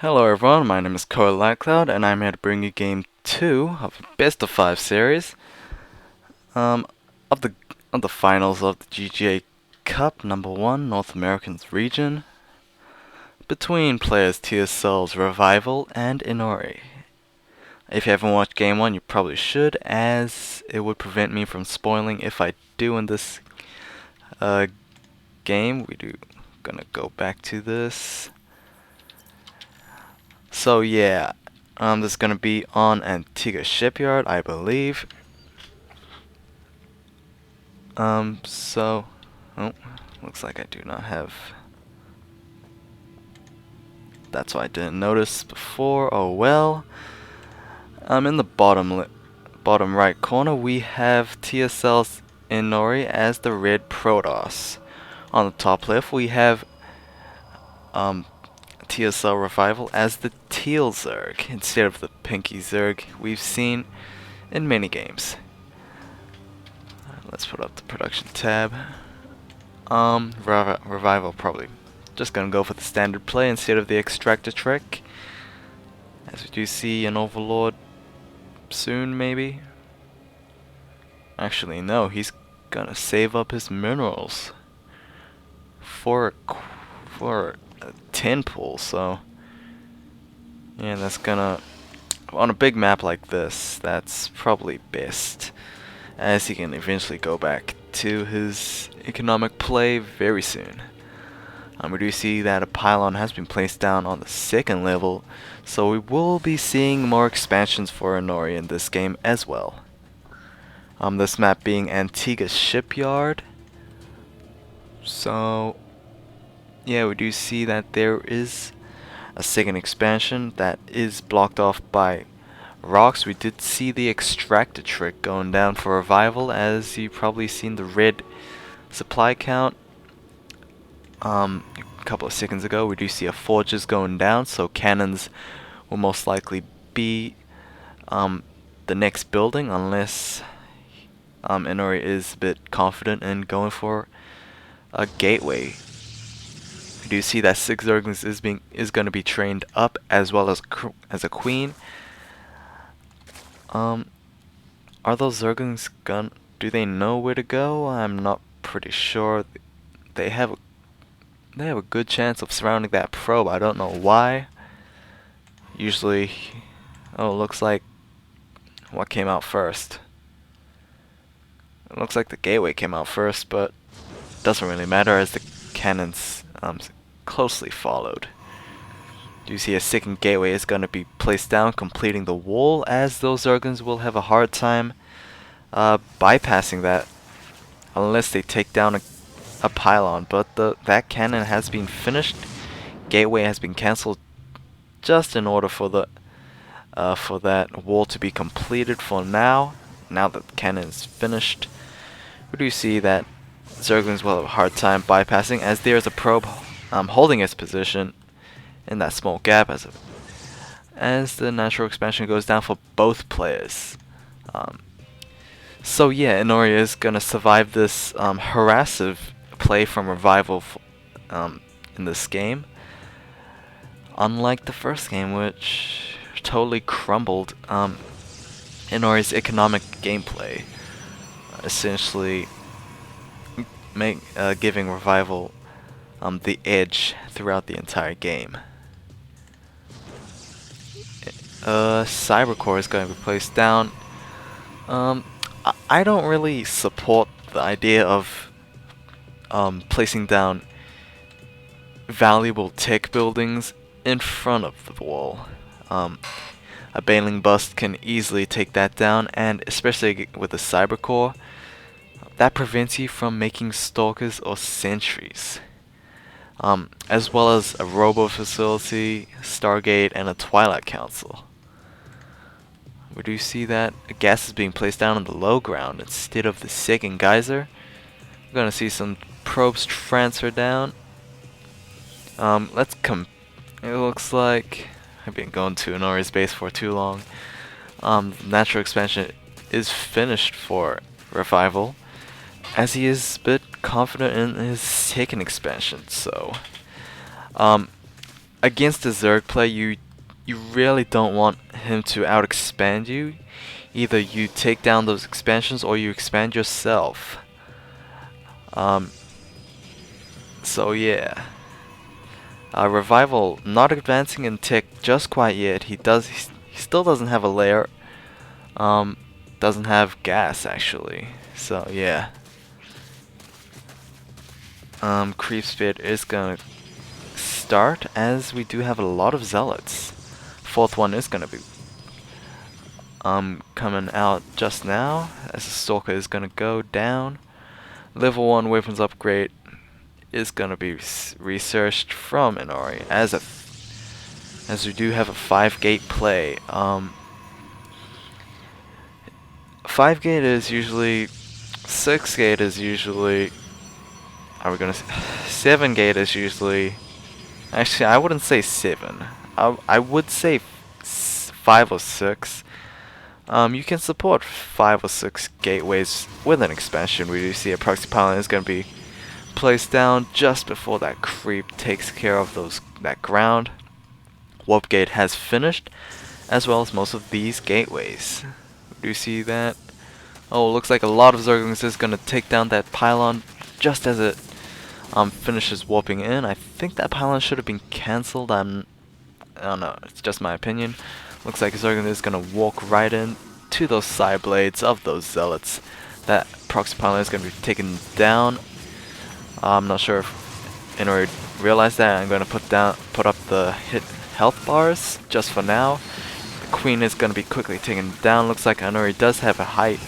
Hello everyone, my name is ComCoddyL and I'm here to bring you game 2 of the best of 5 series um, of the finals of the GGA Cup number 1 North Americans region between players TSLRevival and Entombed. If you haven't watched game 1, you probably should, as it would prevent me from spoiling if I do in this game. Gonna go back to this. So yeah, this is gonna be on Antigua Shipyard, I believe. So, oh, looks like I do not have. That's why I didn't notice before. Oh well. In the bottom right corner, we have TSLInori as the red Protoss. On the top left, we have TSLRevival as the teal Zerg instead of the pinky Zerg we've seen in many games. Let's put up the production tab. Revival probably just gonna go for the standard play instead of the extractor trick. As we do see an overlord soon, maybe. Actually, no, he's gonna save up his minerals for a 10 pool. So yeah, that's gonna, on a big map like this, that's probably best, as he can eventually go back to his economic play very soon. We do see that a pylon has been placed down on the 2nd level, so we will be seeing more expansions for Entombed in this game as well. This map being Antigua Shipyard. So yeah, we do see that there is a 2nd expansion that is blocked off by rocks. We did see the extractor trick going down for Revival, as you probably seen the red supply count a couple of seconds ago. We do see a forges going down, so cannons will most likely be the next building, unless Entombed is a bit confident in going for a gateway. We do see that 6 Zerglings is going to be trained up, as well as a queen. Are those Zerglings do they know where to go? I'm not pretty sure. They have a good chance of surrounding that probe. I don't know why. Usually, oh, it looks like what came out first. It looks like the gateway came out first, but doesn't really matter as the cannons closely followed. Do you see a 2nd gateway is going to be placed down, completing the wall, as those Zerglings will have a hard time bypassing that unless they take down a pylon. But that cannon has been finished. Gateway has been cancelled just in order for that wall to be completed for now. Now that the cannon is finished, we do see that Zerglings will have a hard time bypassing, as there is a probe holding its position in that small gap as the natural expansion goes down for both players. So yeah, Entombed is gonna survive this harassive play from Revival in this game, unlike the first game, which totally crumbled Entombed's economic gameplay, essentially giving Revival the edge throughout the entire game. Cybercore is going to be placed down. I don't really support the idea of placing down valuable tech buildings in front of the wall. A Baneling bust can easily take that down, and especially with the Cybercore, that prevents you from making stalkers or sentries. As well as a Robo Facility, Stargate, and a Twilight Council. We do see that a gas is being placed down on the low ground instead of the 2nd geyser. We're gonna see some probes transfer down. It looks like I've been going to Entombed's base for too long. Natural expansion is finished for Revival, as he is a bit confident in his 2nd expansion. So against the Zerg play, you really don't want him to out expand you. Either you take down those expansions or you expand yourself. So yeah. Revival not advancing in tick just quite yet. He still doesn't have a layer. Doesn't have gas actually. So yeah. Creep speed is gonna start as we do have a lot of zealots. Fourth one is gonna be coming out just now as the stalker is gonna go down. Level 1 weapons upgrade is gonna be researched from Inori as we do have a 5-gate play. 5-gate is usually 6-gate is usually 7-gate is usually actually I wouldn't say 7. I would say 5 or 6. You can support 5 or 6 gateways with an expansion. We do see a proxy pylon is going to be placed down just before that creep takes care of that ground. Warp gate has finished, as well as most of these gateways. Do you see that? Oh, looks like a lot of Zerglings is going to take down that pylon just as it finishes warping in. I think that pylon should have been cancelled. I don't know, it's just my opinion. Looks like Zerglings is going to walk right in to those side blades of those zealots. That proxy pylon is going to be taken down. I'm not sure if Inori realized that. I'm going to put up the hit health bars just for now. The queen is going to be quickly taken down. Looks like Inori does have has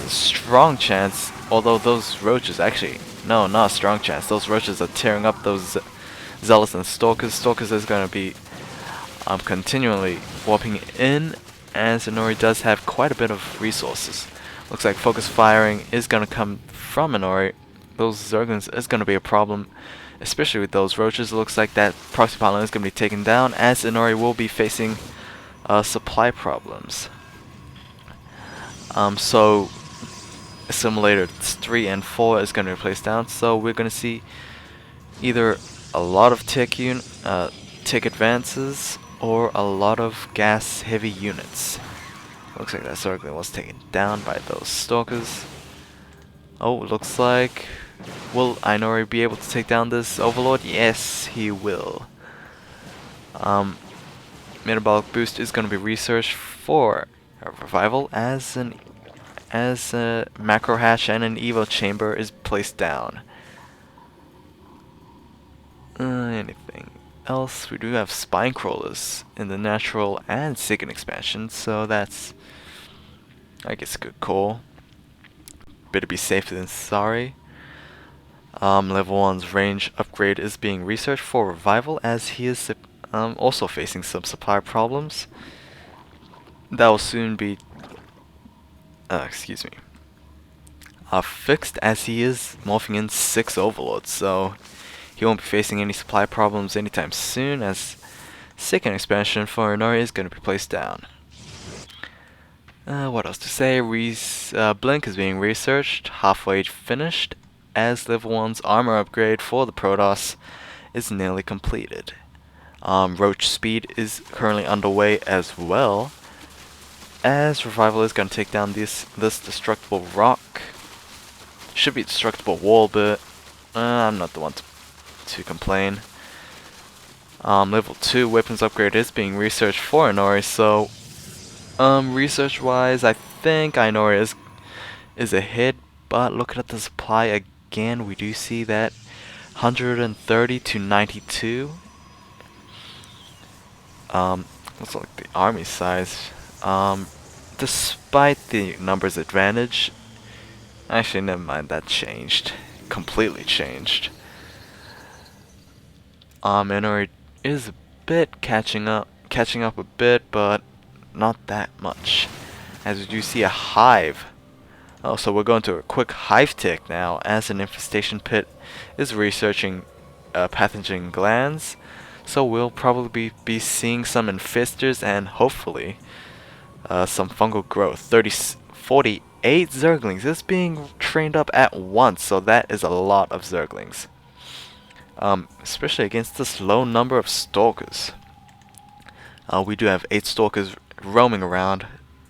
a strong chance, although those roaches actually, no, not a strong chance. Those roaches are tearing up those zealots and stalkers. Stalkers is going to be continually warping in, as Inori does have quite a bit of resources. Looks like focus firing is going to come from Inori. Those Zerglings is going to be a problem, especially with those roaches. It looks like that proxy pylon is going to be taken down, as Inori will be facing supply problems. So Assimilator 3 and 4 is going to be placed down, so we're going to see either a lot of tick advances or a lot of gas heavy units. Looks like that Zergling was taken down by those stalkers. Oh, looks like, will Inori be able to take down this Overlord? Yes, he will. Metabolic boost is going to be researched for a revival as a macro hatch and an evo chamber is placed down. Anything else? We do have spine crawlers in the natural and second expansion, so that's, I guess, a good call. Better be safe than sorry. Level 1's range upgrade is being researched for revival, as he is also facing some supply problems. That will soon be fixed, as he is morphing in 6 overlords, so he won't be facing any supply problems anytime soon, as second expansion for Inori is going to be placed down. What else to say? Blink is being researched, halfway finished, as level 1's armor upgrade for the Protoss is nearly completed. Roach speed is currently underway as well, as Revival is going to take down this destructible rock. Should be destructible wall, but I'm not the one to complain. Level 2 weapons upgrade is being researched for Inori, so research wise I think Inori is ahead, but looking at the supply again, we do see that 130 to 92. Looks like the army size. Despite the numbers advantage, actually never mind, that changed. Completely changed. Inori is a bit catching up a bit, but not that much. As we do see a hive. Oh, so we're going to a quick hive tick now, as an infestation pit is researching pathogen glands. So we'll probably be seeing some infestors and hopefully some fungal growth. 48 Zerglings is being trained up at once, so that is a lot of Zerglings. especially against this low number of stalkers. We do have 8 stalkers roaming around,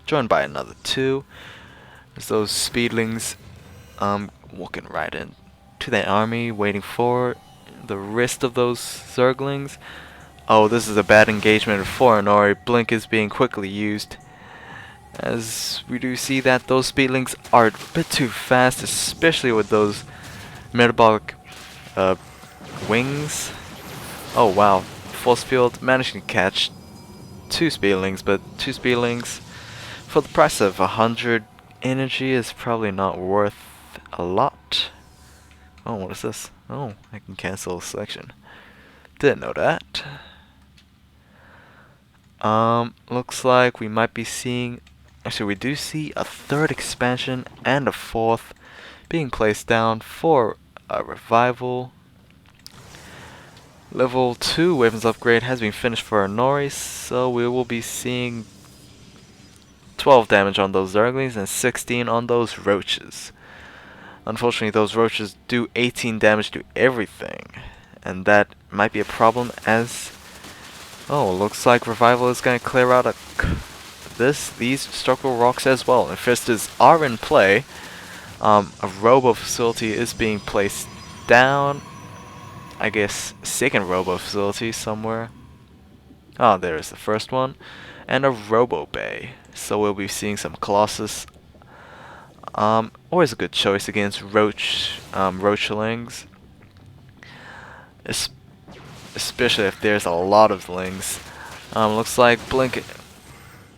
joined by another 2. There's those speedlings walking right in to their army, waiting for the rest of those zerglings. Oh, this is a bad engagement for Enori. Blink is being quickly used, as we do see that those speedlings are a bit too fast, especially with those metabolic wings. Oh wow, force field managing to catch 2 speedlings, but 2 speedlings for the price of 100 energy is probably not worth a lot. Oh, what is this? Oh, I can cancel a selection. Didn't know that. Looks like we might be seeing... Actually, we do see a 3rd expansion and a 4th being placed down for a revival. Level 2 weapons upgrade has been finished for Enori, so we will be seeing 12 damage on those zerglings and 16 on those roaches. Unfortunately, those roaches do 18 damage to everything, and that might be a problem as... Oh, looks like Revival is going to clear out these structural rocks as well. Infestors are in play. A robo facility is being placed down. I guess 2nd robo facility somewhere. Oh, there's the first one. And a robo bay. So we'll be seeing some Colossus. Always a good choice against roachlings. Especially if there's a lot of lings. Looks like Blink...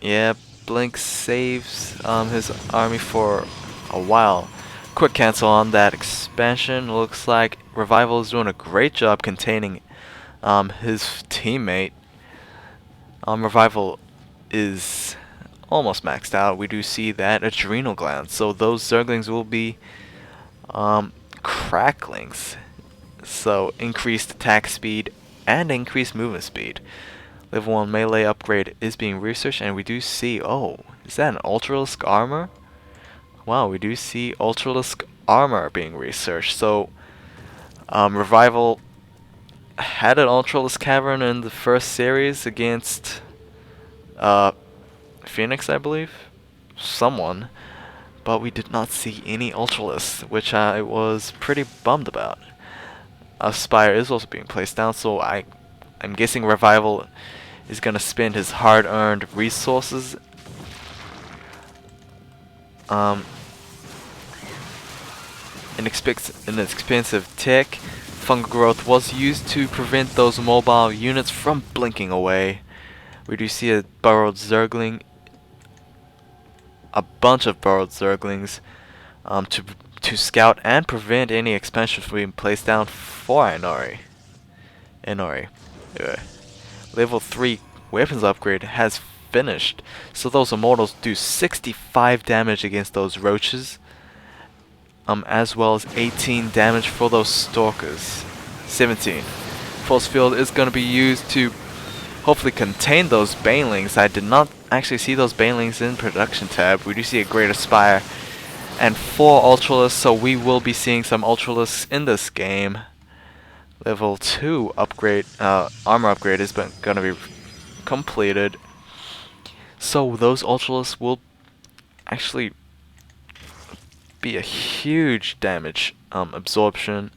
Yeah, Blink saves his army for a while. Quick cancel on that expansion. Looks like Revival is doing a great job containing his teammate. Revival is almost maxed out. We do see that adrenal gland, so those zerglings will be cracklings. So increased attack speed and increased movement speed. Level 1 melee upgrade is being researched, and we do see... Oh, is that an Ultralisk armor? Wow, we do see Ultralisk armor being researched. So, Revival had an Ultralisk cavern in the first series against Phoenix, I believe? Someone. But we did not see any Ultralisks, which I was pretty bummed about. A Spire is also being placed down, so I'm guessing Revival is going to spend his hard-earned resources an expensive tech. Fungal growth was used to prevent those mobile units from blinking away. We do see a burrowed zergling, a bunch of burrowed zerglings, to scout and prevent any expansion from being placed down for Enori. Level 3 weapons upgrade has finished, so those immortals do 65 damage against those roaches, as well as 18 damage for those stalkers. 17. Force field is going to be used to hopefully contain those banelings. I did not actually see those banelings in production tab. We do see a greater spire and 4 ultralisks, so we will be seeing some ultralisks in this game. Level 2 upgrade, armor upgrade is going to be completed. So those ultralisks will actually be a huge damage absorption.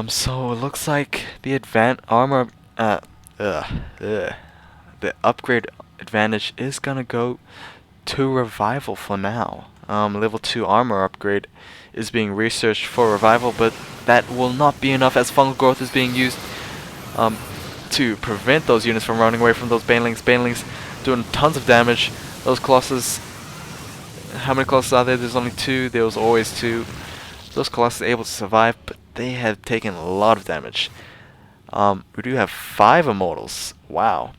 So it looks like the the upgrade advantage is gonna go to Revival for now. Level 2 armor upgrade is being researched for Revival, but that will not be enough as fungal growth is being used to prevent those units from running away from those banelings. Banelings doing tons of damage. Those Colossus, how many Colossus are there? There's only 2. There was always 2. Those Colossus are able to survive, but they have taken a lot of damage. We do have 5 Immortals. Wow.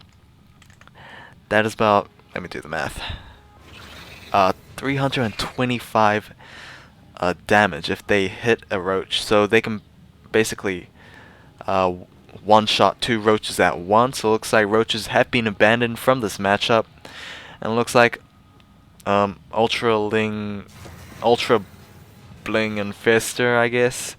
That is about, let me do the math. 325 damage if they hit a roach. So they can basically one-shot 2 roaches at once. So it looks like roaches have been abandoned from this matchup. And it looks like Ultra Bling Infester, I guess,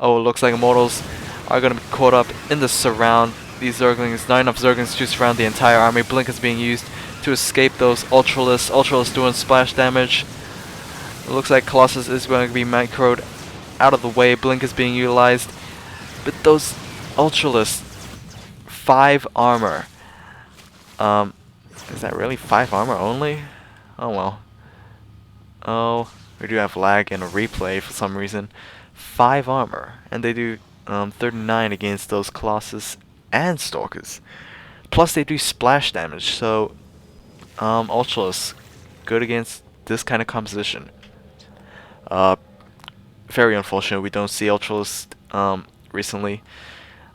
Oh, it looks like Immortals are going to be caught up in the surround. These Zerglings, not enough Zerglings to surround the entire army. Blink is being used to escape those Ultralisks. Ultralisks doing splash damage. It looks like Colossus is going to be microed out of the way. Blink is being utilized. But those Ultralisks, 5 armor. Is that really 5 armor only? Oh well. Oh, we do have lag in a replay for some reason. 5 armor, and they do 39 against those Colossus and Stalkers. Plus they do splash damage, so Ultralisks, good against this kind of composition. Very unfortunate we don't see Ultralisks recently.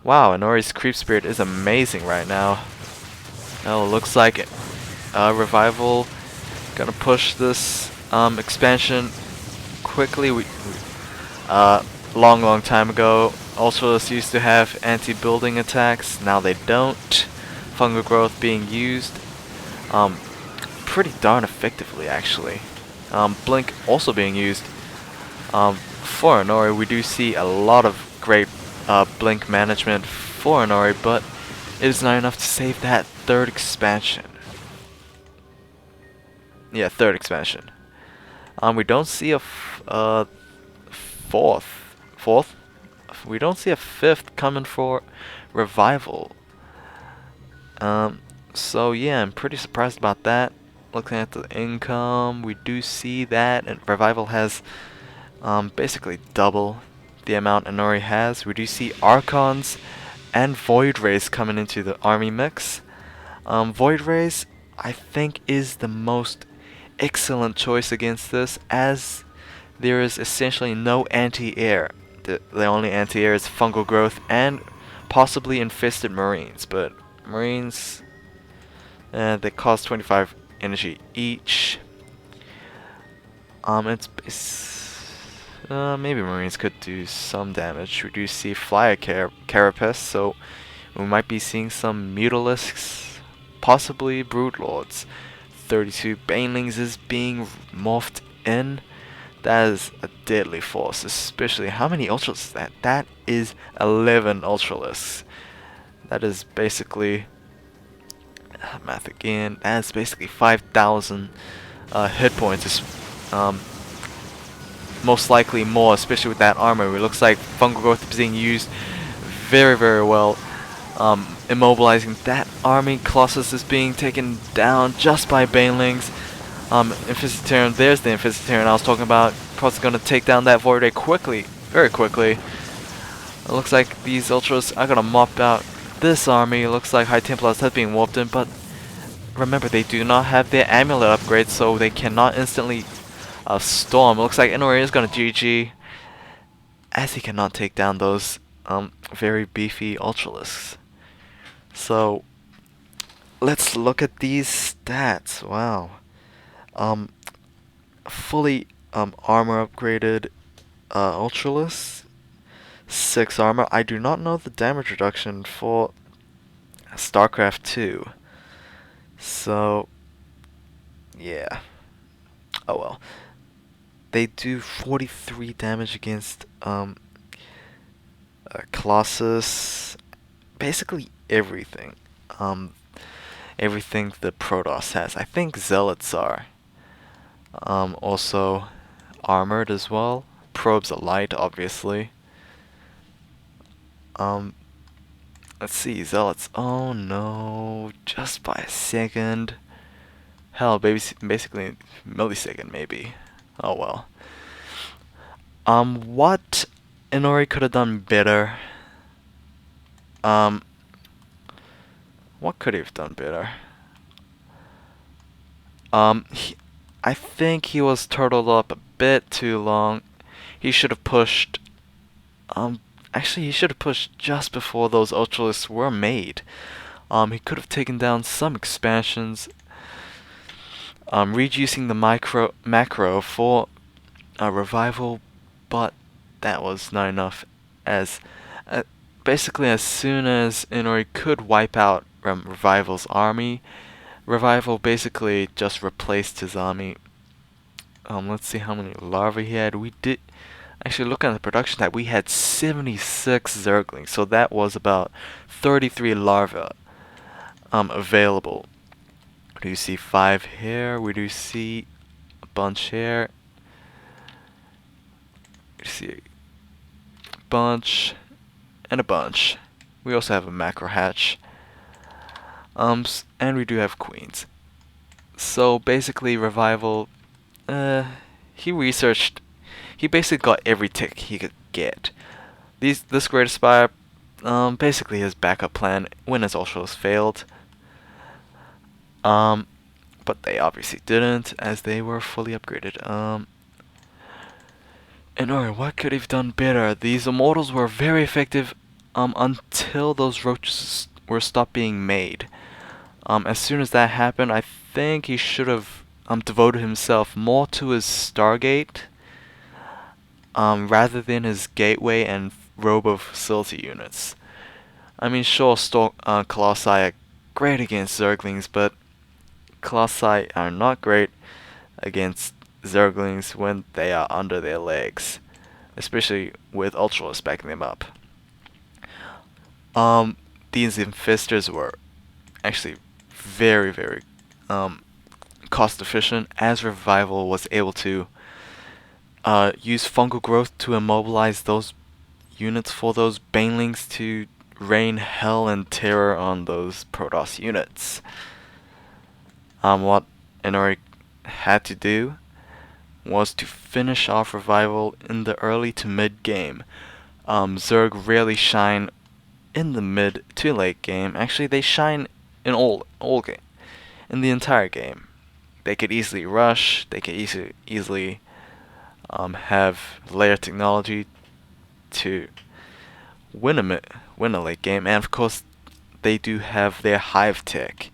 Wow, Inori's Creep Spirit is amazing right now. Oh, looks like Revival gonna push this expansion quickly. Long time ago, Ultralisks used to have anti-building attacks. Now they don't. Fungal growth being used pretty darn effectively, actually. Blink also being used. For Inori, we do see a lot of great blink management for Inori, but it is not enough to save that 3rd expansion. Yeah, 3rd expansion. We don't see a 4th. We don't see a 5th coming for Revival. So yeah, I'm pretty surprised about that. Looking at the income, we do see that, and Revival has basically double the amount Inori has. We do see Archons and Void Rays coming into the army mix. Void Rays, I think, is the most excellent choice against this, as there is essentially no anti-air. The only anti-air is fungal growth and possibly infested Marines, but Marines, they cost 25 energy each. Maybe Marines could do some damage. We do see Flyer Carapace, so we might be seeing some Mutalisks, possibly Broodlords. 32 Banelings is being morphed in. That is a deadly force, especially how many Ultralisks is that? That is 11 Ultralisks. That is basically, math again, that's basically 5,000 hit points. Is most likely more, especially with that armor. It looks like fungal growth is being used very well. Immobilizing that army. Colossus is being taken down just by Banelings. Infestitarian, there's the Infestitarian I was talking about. Probably gonna take down that Void Ray quickly, very quickly. It looks like these Ultras are gonna mop out this army. It looks like High Templars have been warped in, but remember, they do not have their amulet upgrade, so they cannot instantly storm. It looks like Enori is gonna GG, as he cannot take down those very beefy Ultralisks. So let's look at these stats. Wow. Fully armor upgraded Ultralisks, 6 armor. I do not know the damage reduction for StarCraft 2. So yeah. Oh well. They do 43 damage against Colossus. Basically everything. Everything the Protoss has. I think Zealots are also armored as well. Probes are light, obviously. Let's see, Zealots. Oh no, just by a second. Hell, basically a millisecond maybe. Oh well. What Inori could have done better? What could he have done better? I think he was turtled up a bit too long. He should have pushed. Actually, he should have pushed just before those Ultralisks were made. He could have taken down some expansions. Reducing the macro for Revival, but that was not enough. As basically, as soon as Inori could wipe out Revival's army, Revival basically just replaced his army. Let's see how many larvae he had. Actually, looking at the production tab, we had 76 Zerglings, so that was about 33 larvae available. Do you see 5 here? We do see a bunch here. You see a bunch and a bunch. We also have a macro hatch. And we do have queens. So basically, Revival, he researched. He basically got every tick he could get. This Great Aspire, basically his backup plan when his Ultras failed. But they obviously didn't, as they were fully upgraded. And what could have done better? These immortals were very effective, until those roaches were stopped being made. As soon as that happened, I think he should have devoted himself more to his Stargate, rather than his Gateway and Robo Facility units. I mean, sure, Colossi are great against Zerglings, but Colossi are not great against Zerglings when they are under their legs, especially with Ultras backing them up. These Infestors were actually very, very cost efficient, as Revival was able to use fungal growth to immobilize those units for those banelings to rain hell and terror on those Protoss units. What Entombed had to do was to finish off Revival in the early to mid game. Zerg rarely shine in the mid to late game. Actually, they shine in all game, in the entire game. They could easily rush. They could easily have layer technology to win a late game, and of course, they do have their hive tech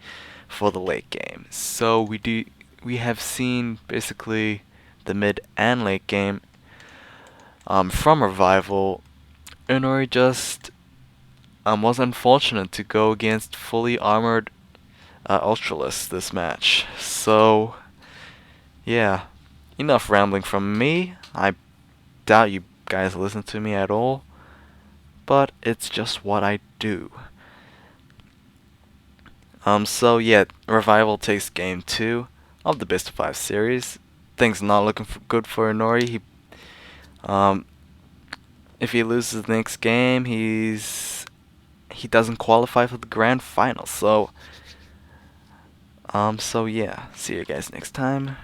for the late game. So we have seen basically the mid and late game from Revival. Entombed just was unfortunate to go against fully armored Ultralists this match. So yeah, enough rambling from me. I doubt you guys listen to me at all, but it's just what I do. So yeah, Revival takes game 2 of the best of 5 series. Things not looking good for Entombed. If he loses the next game, he doesn't qualify for the grand final. So yeah, see you guys next time.